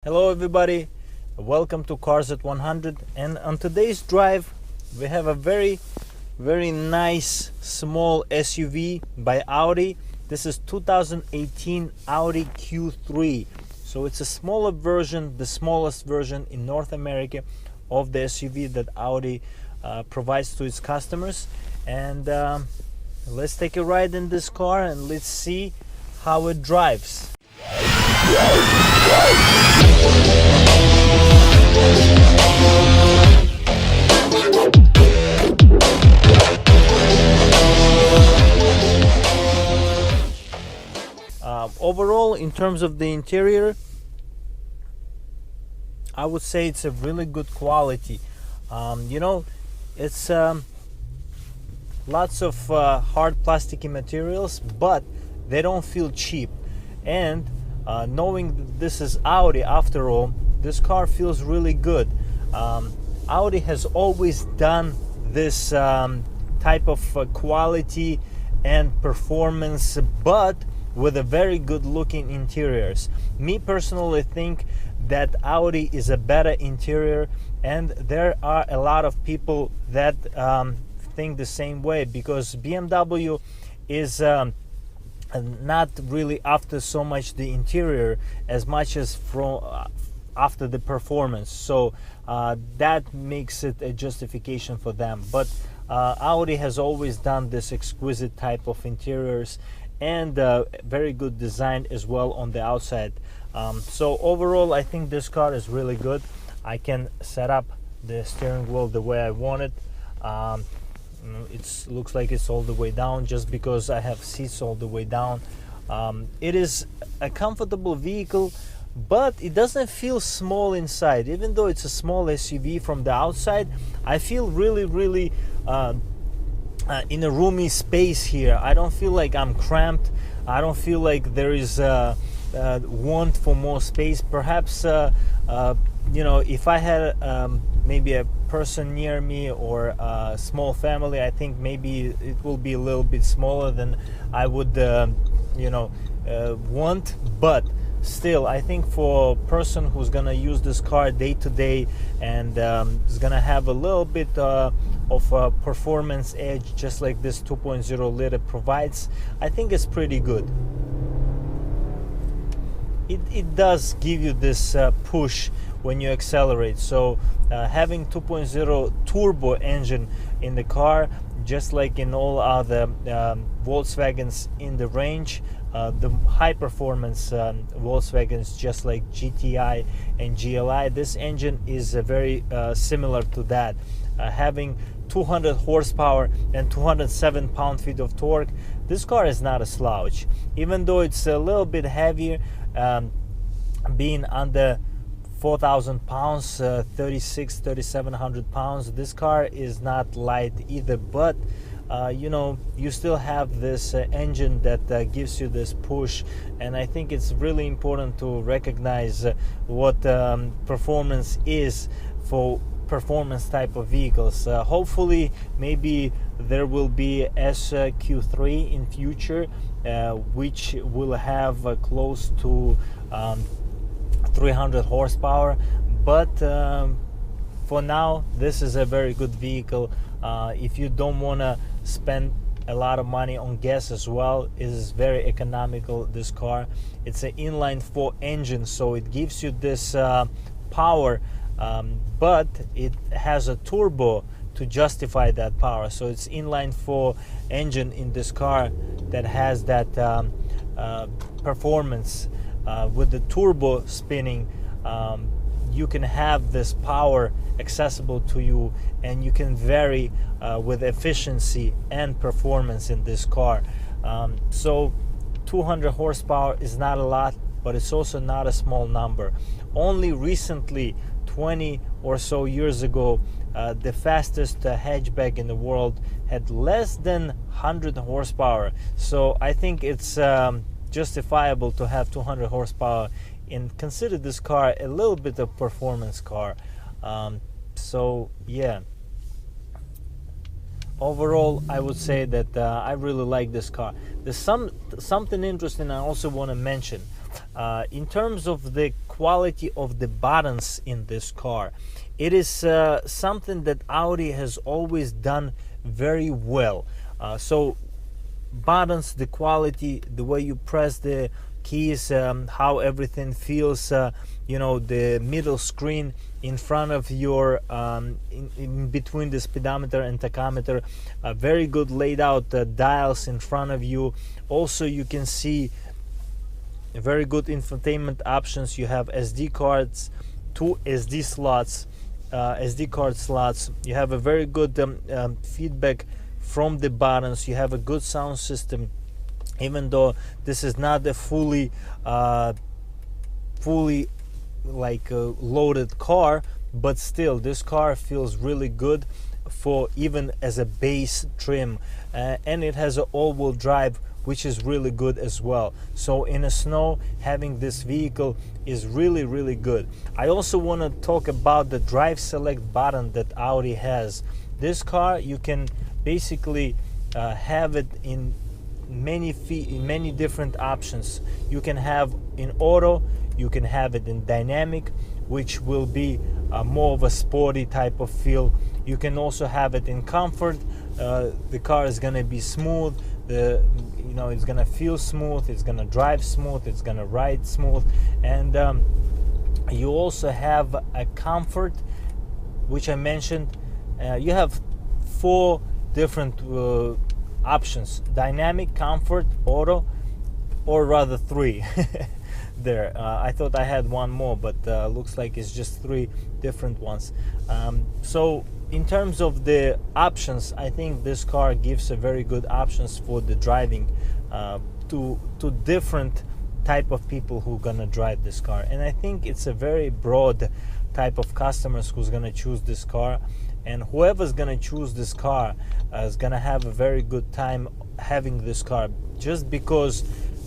Hello everybody, welcome to Cars at 100, and on today's drive we have a very nice small SUV by Audi. This is 2018 Audi Q3, so it's a smaller version, the smallest version in North America of the SUV that Audi provides to its customers. And let's take a ride in this car and let's see how it drives. Overall, in terms of the interior, I would say it's a really good quality. It's lots of hard plasticky materials, but they don't feel cheap. And knowing that this is Audi after all, this car feels really good. Audi has always done this type of quality and performance, but with a very good looking interiors. Me personally think that Audi is a better interior, and there are a lot of people that think the same way, because BMW is not really after so much the interior as much as from after the performance, so that makes it a justification for them. But Audi has always done this exquisite type of interiors and very good design as well on the outside. So overall, I think this car is really good. I can set up the steering wheel the way I want it. It looks like it's all the way down just because I have seats all the way down. It is a comfortable vehicle, but it doesn't feel small inside. Even though it's a small SUV from the outside, I feel really in a roomy space here. I don't feel like I'm cramped. I don't feel like there is want for more space. Perhaps if I had maybe a person near me or a small family, I think maybe it will be a little bit smaller than I would want. But still, I think for a person who's gonna use this car day to day and is gonna have a little bit of a performance edge, just like this 2.0 liter provides, I think it's pretty good. It does give you this push when you accelerate. So having 2.0 turbo engine in the car, just like in all other Volkswagens in the range, the high performance Volkswagens, just like GTI and GLI, this engine is very similar to that. Having 200 horsepower and 207 pound-feet of torque, this car is not a slouch. Even though it's a little bit heavier, being under 4,000 pounds, 3,700 pounds, this car is not light either. But you still have this engine that gives you this push, and I think it's really important to recognize what performance is for performance type of vehicles. Hopefully maybe there will be SQ3 in future, which will have close to 300 horsepower, but for now this is a very good vehicle. If you don't want to spend a lot of money on gas as well, it is very economical. This car, it's an inline 4 engine, so it gives you this power, but it has a turbo to justify that power. So it's inline 4 engine in this car that has that performance. With the turbo spinning, you can have this power accessible to you, and you can vary with efficiency and performance in this car. So 200 horsepower is not a lot, but it's also not a small number. Only recently, 20 or so years ago, the fastest hatchback in the world had less than 100 horsepower. So I think it's justifiable to have 200 horsepower and consider this car a little bit of performance car. So yeah, overall I would say that I really like this car. There's something interesting I also want to mention. In terms of the quality of the buttons in this car. It is something that Audi has always done very well. So buttons, the quality, the way you press the keys, how everything feels, you know, the middle screen in front of your in between the speedometer and tachometer, very good laid out dials in front of you. Also you can see very good infotainment options. You have SD cards, 2 SD slots, SD card slots. You have a very good feedback from the buttons. You have a good sound system, even though this is not a fully like loaded car, but still this car feels really good for even as a base trim, and it has an all-wheel drive, which is really good as well. So in the snow, having this vehicle is really good. I also want to talk about the drive select button that Audi has. This car, you can basically have it in many different options. You can have in auto, you can have it in dynamic, which will be more of a sporty type of feel. You can also have it in comfort. The car is gonna be smooth. You know, it's gonna feel smooth. It's gonna drive smooth. It's gonna ride smooth. And you also have a comfort, which I mentioned. You have 4 different options: dynamic, comfort, auto, or rather 3. There, I thought I had one more, but looks like it's just 3 different ones. So in terms of the options, I think this car gives a very good options for the driving to different type of people who are gonna drive this car. And I think it's a very broad type of customers who's gonna choose this car, and whoever's gonna choose this car is gonna have a very good time having this car, just because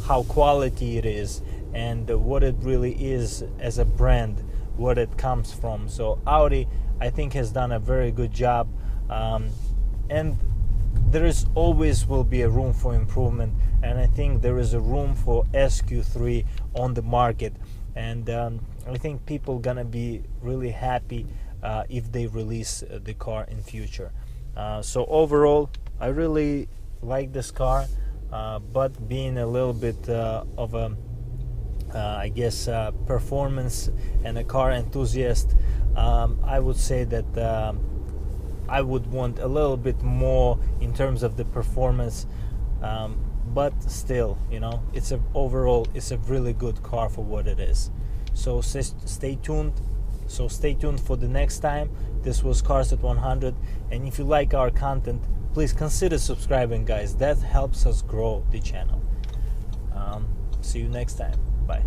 how quality it is and what it really is as a brand, what it comes from. So Audi, I think, has done a very good job, and there is always will be a room for improvement, and I think there is a room for SQ3 on the market, and I think people gonna be really happy if they release the car in future. So overall, I really like this car, but being a little bit of a I guess performance and a car enthusiast, I would say that I would want a little bit more in terms of the performance, but still, you know, overall it's a really good car for what it is. So stay tuned. So stay tuned for the next time. This was Cars at 100, and if you like our content, please consider subscribing, guys. That helps us grow the channel. See you next time. Bye.